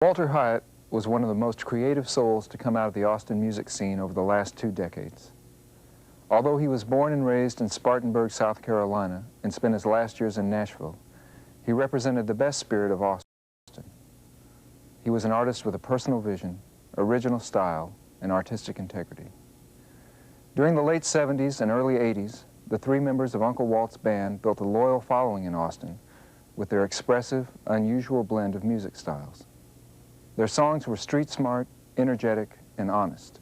Walter Hyatt was one of the most creative souls to come out of the Austin music scene over the last 2 decades. Although he was born and raised in Spartanburg, South Carolina, and spent his last years in Nashville, he represented the best spirit of Austin. He was an artist with a personal vision, original style, and artistic integrity. During the late 70s and early 80s, the 3 members of Uncle Walt's band built a loyal following in Austin with their expressive, unusual blend of music styles. Their songs were street smart, energetic, and honest,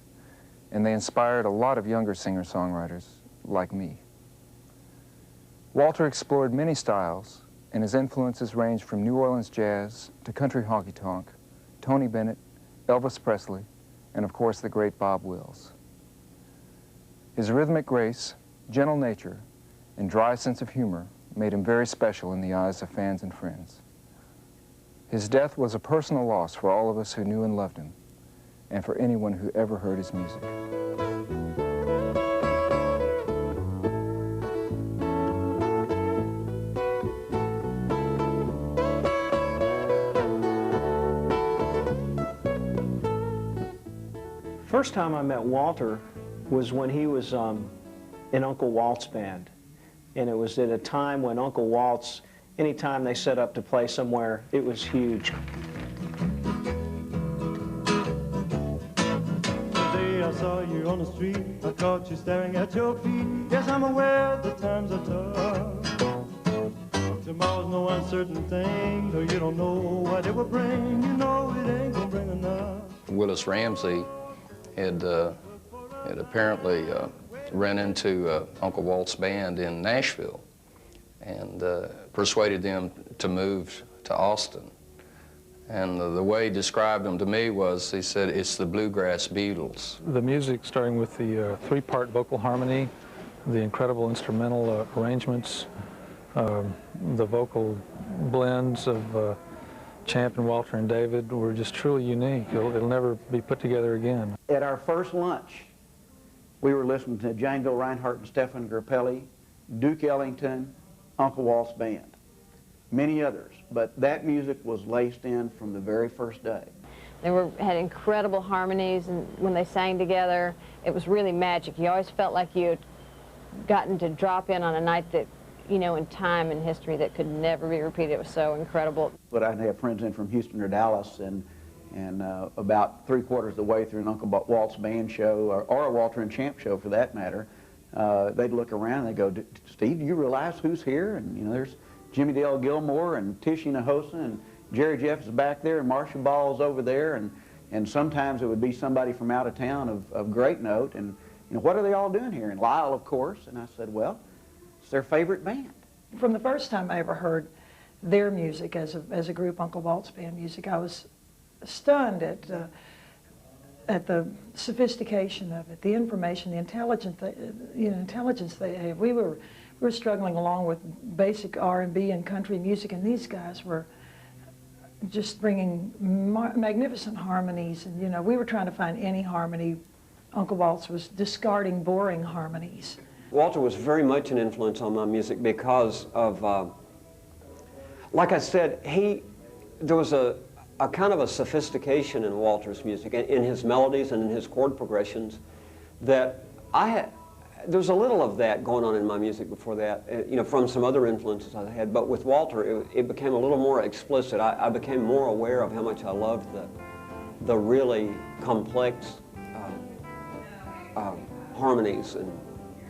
and they inspired a lot of younger singer-songwriters like me. Walter explored many styles, and his influences ranged from New Orleans jazz to country honky-tonk, Tony Bennett, Elvis Presley, and of course the great Bob Wills. His rhythmic grace, gentle nature, and dry sense of humor made him very special in the eyes of fans and friends. His death was a personal loss for all of us who knew and loved him, and for anyone who ever heard his music. First time I met Walter was when he was in Uncle Walt's band. And it was at a time when Uncle Walt's, anytime they set up to play somewhere, it was huge. Today I saw you on the street, I caught you staring at your feet. Yes, I'm aware the times are tough. Tomorrow's no uncertain thing, though you don't know what it will bring. You know it ain't gonna bring enough. Willis Ramsey had apparently ran into Uncle Walt's band in Nashville and persuaded them to move to Austin. And the way he described them to me was, he said, it's the bluegrass Beatles. The music, starting with the 3-part vocal harmony, the incredible instrumental arrangements, the vocal blends of Champ and Walter and David were just truly unique. It'll never be put together again. At our first lunch, we were listening to Django Reinhardt and Stephen Grappelli, Duke Ellington, Uncle Walt's band, many others. But that music was laced in from the very first day. They had incredible harmonies, and when they sang together, it was really magic. You always felt like you had gotten to drop in on a night that, you know, in time and history that could never be repeated. It was so incredible. But I'd have friends in from Houston or Dallas, and about 3/4 of the way through an Uncle Walt's band show, or a Walter and Champ show for that matter, they'd look around and they'd go, Steve, do you realize who's here? And, you know, there's Jimmy Dale Gilmore and Tishy Nahosa and Jerry Jeff is back there and Marcia Ball's over there, and sometimes it would be somebody from out of town of great note, and, you know, what are they all doing here? And Lyle, of course, and I said, well, it's their favorite band. From the first time I ever heard their music as a group, Uncle Walt's band music, I was stunned at the sophistication of it, the information, the intelligence they have. We were struggling along with basic R&B and country music, and these guys were just bringing magnificent harmonies. And, you know, we were trying to find any harmony. Uncle Walt's was discarding boring harmonies. Walter was very much an influence on my music because of, like I said, there was a kind of a sophistication in Walter's music, in his melodies and in his chord progressions, that there was a little of that going on in my music before that, you know, from some other influences I had. But with Walter, it became a little more explicit. I became more aware of how much I loved the really complex harmonies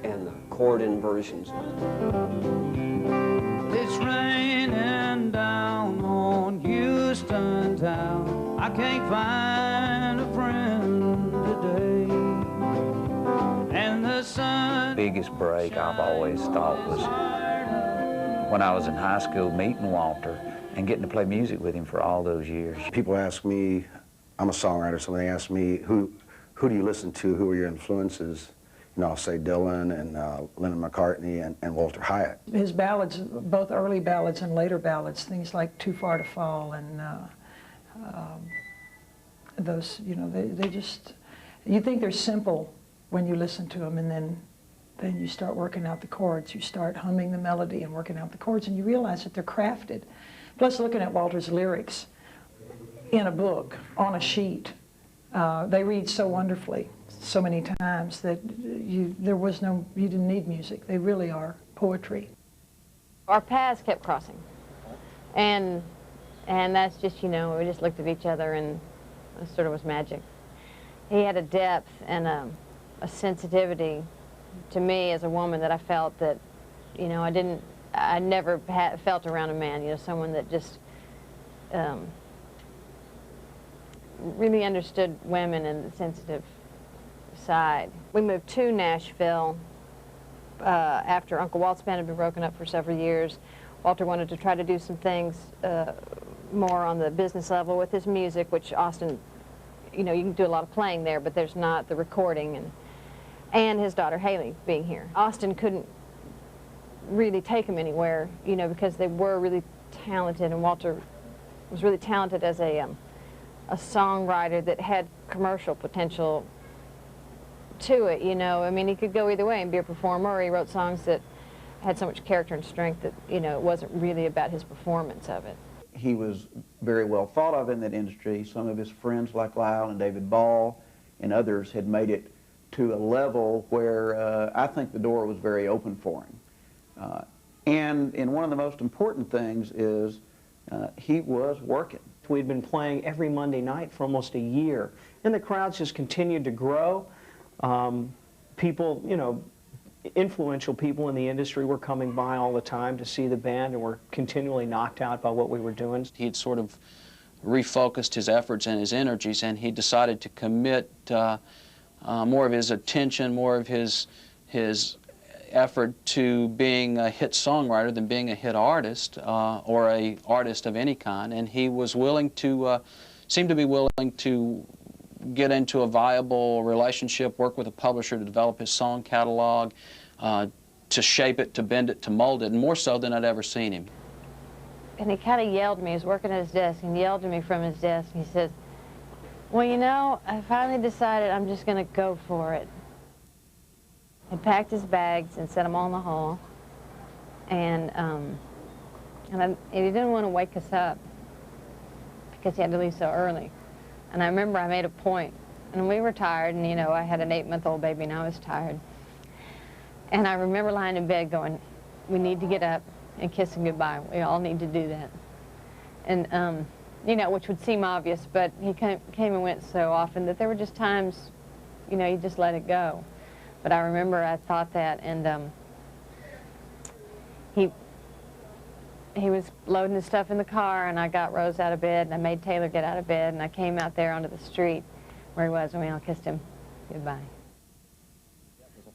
and the chord inversions. It's raining down on Houston town. I can't find a friend today. And the sun. The biggest break I've always thought was when I was in high school meeting Walter and getting to play music with him for all those years. People ask me, I'm a songwriter, so when they ask me, who do you listen to, who are your influences? You know, I'll say Dylan and Lennon McCartney and Walter Hyatt. His ballads, both early ballads and later ballads, things like Too Far to Fall and those, you know, they just, you think they're simple when you listen to them, and then you start working out the chords. You start humming the melody and working out the chords, and you realize that they're crafted. Plus, looking at Walter's lyrics, in a book, on a sheet. They read so wonderfully, so many times that you didn't need music. They really are poetry. Our paths kept crossing, and that's just, you know, we just looked at each other, and it sort of was magic. He had a depth and a sensitivity to me as a woman that I felt that, you know, I never felt around a man, you know, someone that just really understood women and the sensitive side. We moved to Nashville after Uncle Walt's band had been broken up for several years. Walter wanted to try to do some things more on the business level with his music, which Austin, you know, you can do a lot of playing there, but there's not the recording, and his daughter Haley being here. Austin couldn't really take him anywhere, you know, because they were really talented, and Walter was really talented as a songwriter that had commercial potential to it, you know. I mean, he could go either way and be a performer, or he wrote songs that had so much character and strength that, you know, it wasn't really about his performance of it. He was very well thought of in that industry. Some of his friends like Lyle and David Ball and others had made it to a level where I think the door was very open for him. And one of the most important things is he was working. We'd been playing every Monday night for almost a year, and the crowds just continued to grow. People, you know, influential people in the industry were coming by all the time to see the band, and were continually knocked out by what we were doing. He'd sort of refocused his efforts and his energies, and he decided to commit more of his attention, more of his effort to being a hit songwriter than being a hit artist or a artist of any kind. And he was willing to, seemed to be willing to get into a viable relationship, work with a publisher to develop his song catalog, to shape it, to bend it, to mold it, and more so than I'd ever seen him. And he kind of yelled at me. He was working at his desk and yelled at me from his desk. He said, "Well, you know, I finally decided I'm just going to go for it." He packed his bags and set them all in the hall, and he didn't want to wake us up because he had to leave so early. And I remember I made a point, and we were tired, and, you know, I had an 8-month-old baby, and I was tired. And I remember lying in bed going, "We need to get up and kiss him goodbye. We all need to do that." And, you know, which would seem obvious, but he came and went so often that there were just times, you know, you just let it go. But I remember I thought that, and he was loading his stuff in the car, and I got Rose out of bed, and I made Taylor get out of bed, and I came out there onto the street where he was, and we all kissed him goodbye.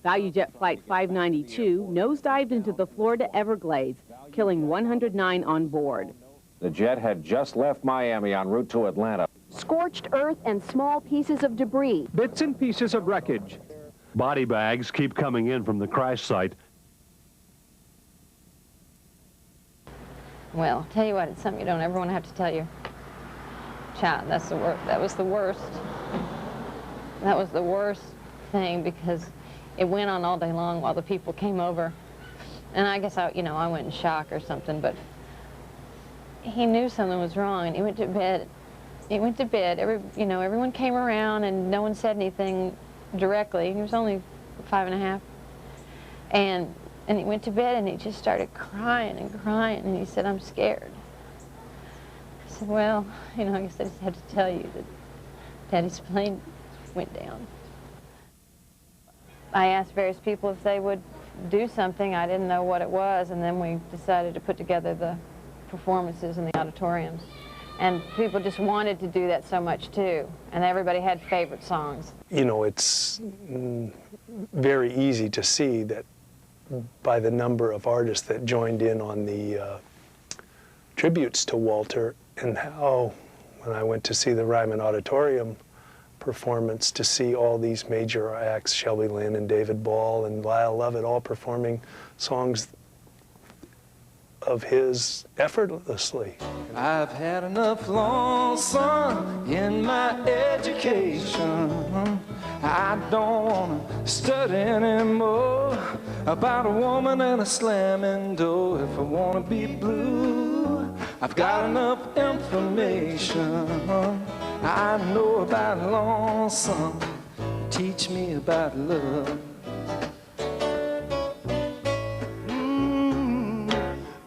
ValueJet Flight 592 nosedived into the Florida Everglades, killing 109 on board. The jet had just left Miami en route to Atlanta. Scorched earth and small pieces of debris. Bits and pieces of wreckage. Body bags keep coming in from the crash site. Well, I'll tell you what, it's something you don't ever want to have to tell your child. That's the worst. That was the worst. That was the worst thing, because it went on all day long while the people came over. And I guess I went in shock or something, but he knew something was wrong, and he went to bed. He went to bed. Everyone came around, and no one said anything directly. He was only 5½. And he went to bed, and he just started crying and crying, and he said, "I'm scared." I said, "Well, I guess I just had to tell you that Daddy's plane went down." I asked various people if they would do something. I didn't know what it was, and then we decided to put together the performances in the auditoriums. And people just wanted to do that so much, too. And everybody had favorite songs. You know, it's very easy to see that by the number of artists that joined in on the tributes to Walter, and how, when I went to see the Ryman Auditorium performance, to see all these major acts, Shelby Lynn and David Ball and Lyle Lovett, all performing songs of his effortlessly. I've had enough lonesome in my education. I don't want to study anymore about a woman and a slamming door. If I want to be blue, I've got enough information. I know about lonesome. Teach me about love.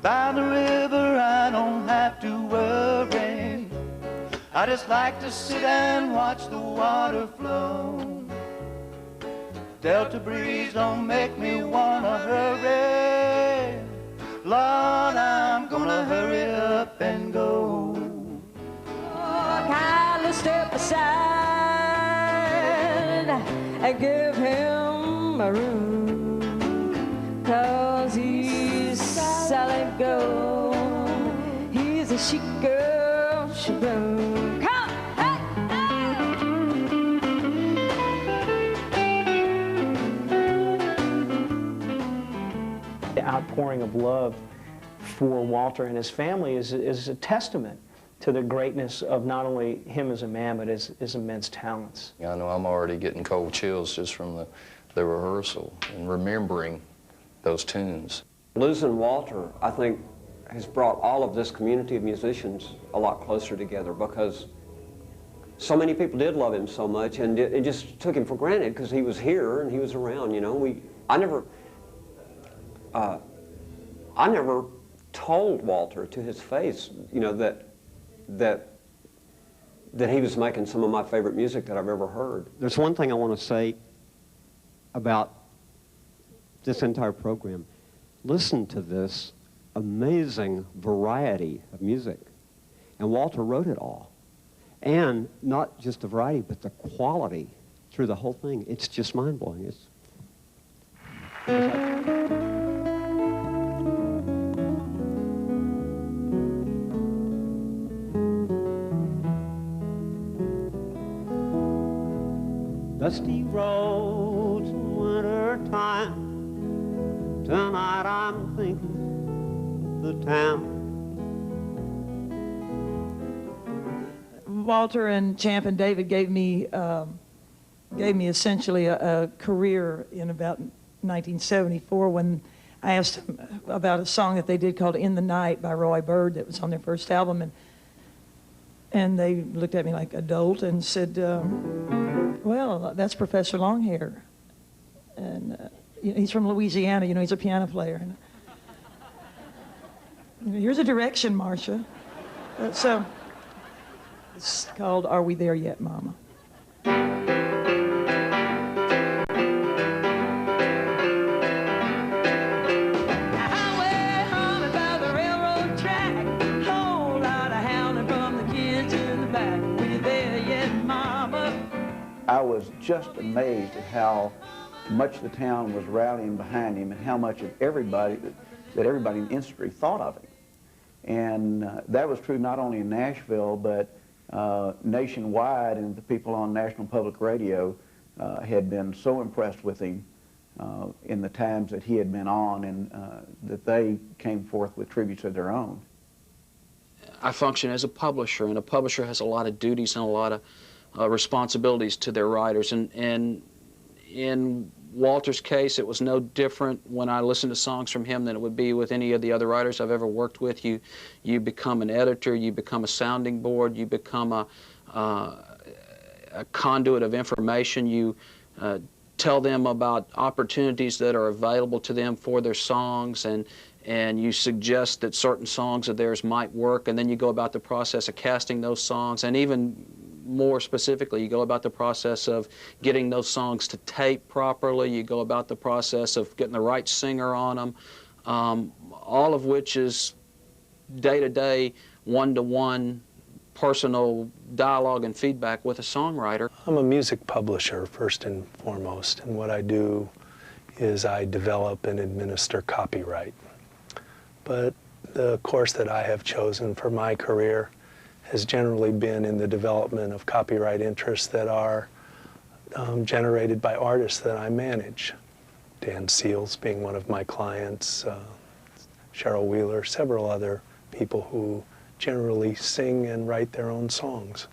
By the river I don't have to worry. I just like to sit and watch the water flow. Delta breeze don't make me wanna hurry. Lord, I'm gonna hurry up and go. Kindly step aside and give him a room, 'cause he's solid gold. He's a chic girl, shaboom. Come on, The outpouring of love for Walter and his family is a testament to the greatness of not only him as a man, but his immense talents. I know I'm already getting cold chills just from the rehearsal and remembering those tunes. Losing Walter, I think, has brought all of this community of musicians a lot closer together, because so many people did love him so much and it just took him for granted because he was here and he was around, you know. I never told Walter to his face, you know, that he was making some of my favorite music that I've ever heard. There's one thing I want to say about this entire program. Listen to this amazing variety of music. And Walter wrote it all. And not just the variety, but the quality through the whole thing. It's just mind-blowing. Dusty roads in winter time. Tonight I'm thinking of the town. Walter and Champ and David gave me essentially a career in about 1974 when I asked them about a song that they did called "In the Night" by Roy Bird that was on their first album, and they looked at me like a dolt and said, "Well, that's Professor Longhair, and he's from Louisiana. You know, he's a piano player. And, here's a direction, Marcia." So. It's called "Are We There Yet, Mama?" highway humming by the railroad track. Whole lot of howling from the kids in the back. We there yet, Mama? I was just amazed at how much the town was rallying behind him and how much of everybody that everybody in the industry thought of him. And that was true not only in Nashville, but nationwide, and the people on National Public Radio had been so impressed with him in the times that he had been on, and that they came forth with tributes of their own. I function as a publisher, and a publisher has a lot of duties and a lot of responsibilities to their writers. And in Walter's case, it was no different when I listened to songs from him than it would be with any of the other writers I've ever worked with. You become an editor, you become a sounding board, you become a conduit of information. You tell them about opportunities that are available to them for their songs, and you suggest that certain songs of theirs might work, and then you go about the process of casting those songs, and even more specifically, you go about the process of getting those songs to tape properly. You go about the process of getting the right singer on them, all of which is day-to-day, one-to-one personal dialogue and feedback with a songwriter. I'm a music publisher first and foremost, and what I do is I develop and administer copyright. But the course that I have chosen for my career has generally been in the development of copyright interests that are generated by artists that I manage. Dan Seals being one of my clients, Cheryl Wheeler, several other people who generally sing and write their own songs.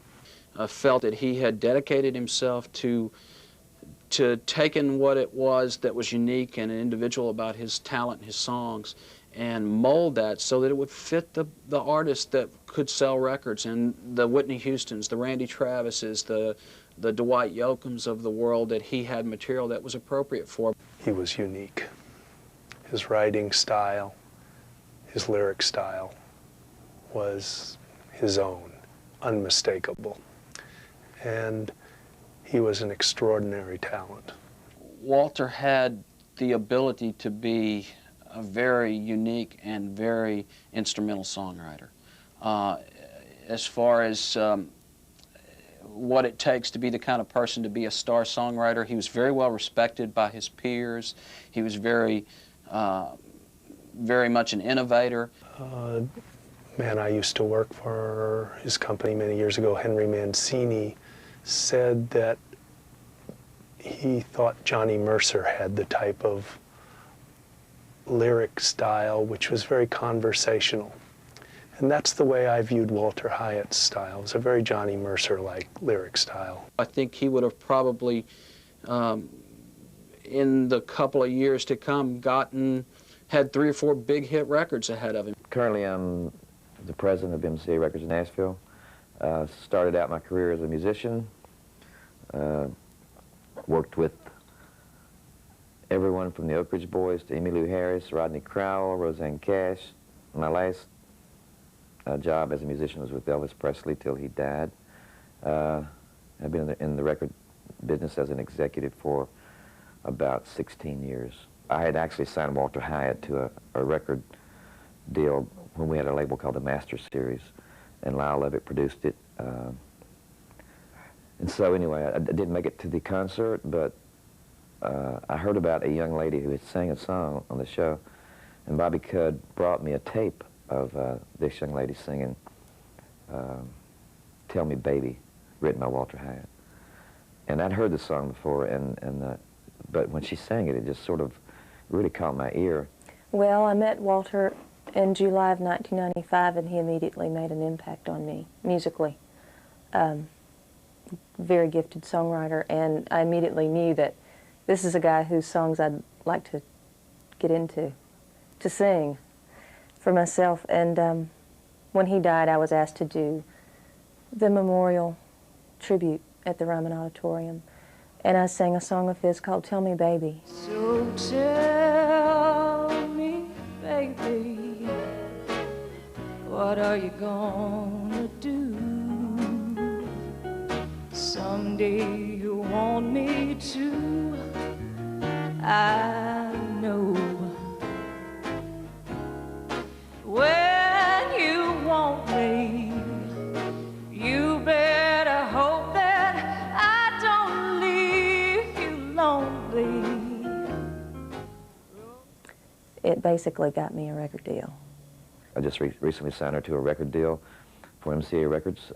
I felt that he had dedicated himself to taking what it was that was unique and individual about his talent and his songs and mold that so that it would fit the artists that could sell records, and the Whitney Houstons, the Randy Travises, the Dwight Yoakams of the world, that he had material that was appropriate for. He was unique. His writing style, his lyric style was his own, unmistakable. And he was an extraordinary talent. Walter had the ability to be a very unique and very instrumental songwriter. As far as what it takes to be the kind of person to be a star songwriter, he was very well respected by his peers. He was very much an innovator. Man, I used to work for his company many years ago, Henry Mancini, said that he thought Johnny Mercer had the type of lyric style which was very conversational. And that's the way I viewed Walter Hyatt's style. It was a very Johnny Mercer-like lyric style. I think he would have probably, in the couple of years to come, had 3 or 4 big hit records ahead of him. Currently, I'm the president of MCA Records in Nashville. Started out my career as a musician. Worked with everyone from the Oak Ridge Boys to Emmylou Harris, Rodney Crowell, Roseanne Cash. My last job as a musician was with Elvis Presley till he died. I've been in the record business as an executive for about 16 years. I had actually signed Walter Hyatt to a record deal when we had a label called the Master Series, and Lyle Lovett produced it. And so anyway, I didn't make it to the concert, but I heard about a young lady who had sang a song on the show, and Bobby Cudd brought me a tape of this young lady singing Tell Me Baby, written by Walter Hyatt. And I'd heard the song before, but when she sang it, it just sort of really caught my ear. Well, I met Walter in July of 1995, and he immediately made an impact on me, musically. Very gifted songwriter, and I immediately knew that this is a guy whose songs I'd like to get into, to sing for myself. And when he died, I was asked to do the memorial tribute at the Ryman Auditorium, and I sang a song of his called Tell Me Baby. So tell me, baby, what are you gonna do? Someday you want me to, I know. When you want me, you better hope that I don't leave you lonely. It basically got me a record deal. I just recently signed her to a record deal for MCA Records,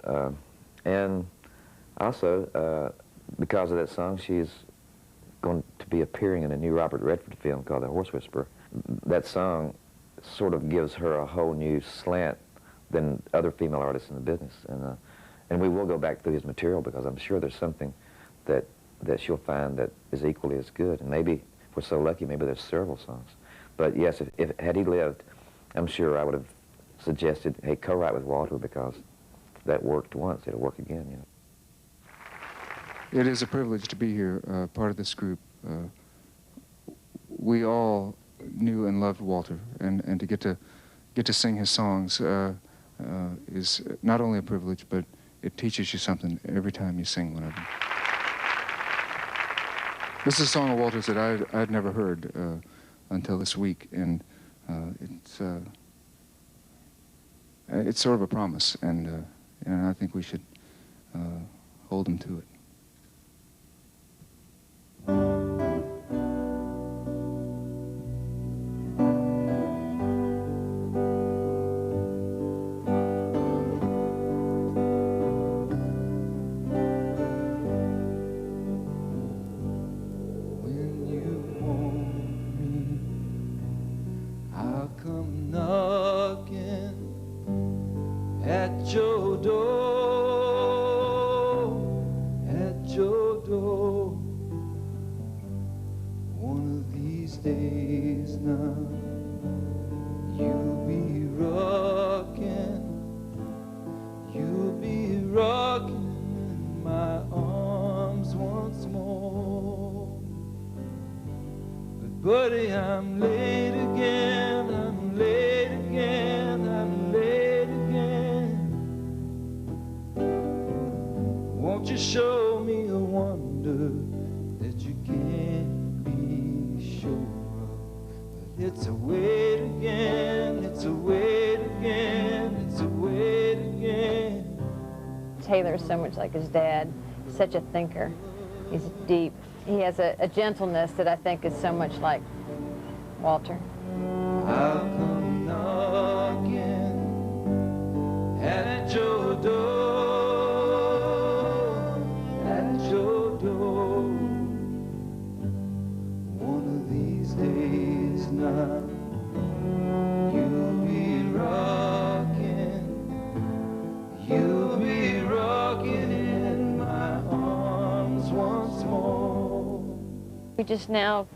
and also, because of that song, she's going to be appearing in a new Robert Redford film called The Horse Whisperer. That song sort of gives her a whole new slant than other female artists in the business. And we will go back through his material, because I'm sure there's something that she'll find that is equally as good. And maybe, if we're so lucky, maybe there's several songs. But yes, had he lived, I'm sure I would have suggested, hey, co-write with Walter, because that worked once, it'll work again, you know. It is a privilege to be here, part of this group. We all knew and loved Walter, and to get to sing his songs is not only a privilege, but it teaches you something every time you sing one of them. This is a song of Walter's that I'd never heard until this week, and it's sort of a promise, and I think we should hold him to it. Buddy, I'm late again, I'm late again, I'm late again. Won't you show me a wonder that you can't be sure of? But it's a wait again, it's a wait again, it's a wait again. Taylor's so much like his dad, such a thinker. He's deep. He has a gentleness that I think is so much like Walter. I'll come knocking at your door, at your door. One of these days now, you'll be rocking, you'll be rocking in my arms once more. We just now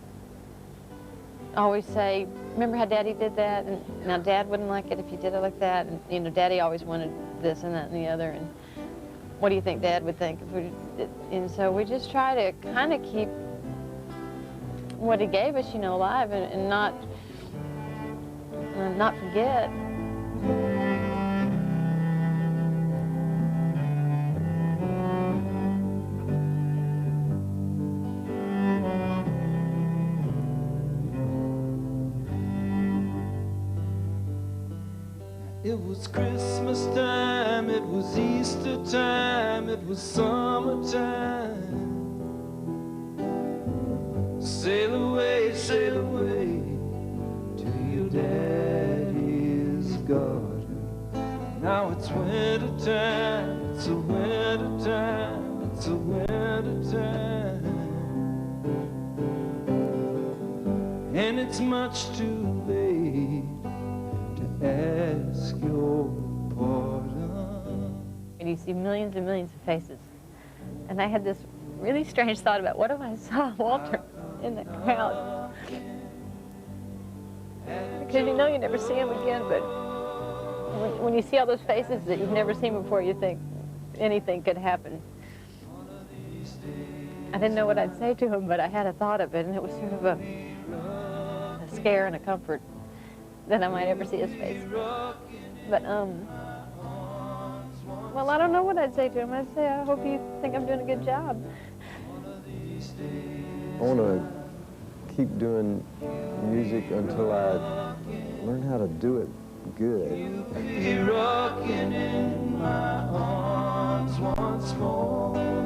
always say, remember how Daddy did that? And now Dad wouldn't like it if you did it like that. And you know, Daddy always wanted this and that and the other. And what do you think Dad would think if we did? And so we just try to kind of keep what he gave us, you know, alive and not forget. It was Christmas time, it was Easter time, it was summertime. Sail away to your daddy's garden. Now it's winter time, it's a winter time, it's a winter time. And it's much too late to ask your pardon. And you see millions and millions of faces. And I had this really strange thought about what if I saw Walter in the crowd? Because you know you never see him again, but when you see all those faces that you've never seen before, you think anything could happen. I didn't know what I'd say to him, but I had a thought of it, and it was sort of a scare and a comfort that I might ever see his face. But, well, I don't know what I'd say to him. I'd say, I hope you think I'm doing a good job. I want to keep doing music until I learn how to do it good. You'll be rocking in my arms once more.